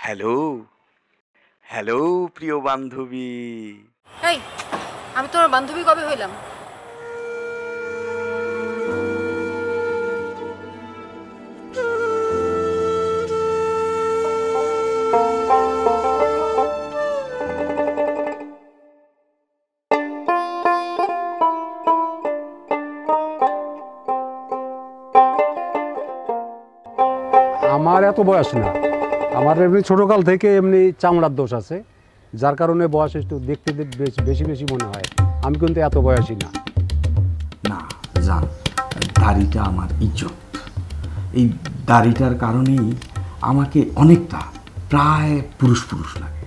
Hello, hello প্রিয় বান্ধবী। এই, আমি তোমার বান্ধবী কবে হইলাম? আমার এত বয়স না, আমার এমনি ছোটোকাল থেকে এমনি চামড়ার দোষ আছে, যার কারণে বয়স একটু দেখতে বেশি বেশি মনে হয়। আমি কিন্তু এত বয়সী না। না জান, দাড়িটা আমার ইজ্জত। এই দাড়িটার কারণেই আমাকে অনেকটা প্রায় পুরুষ পুরুষ লাগে।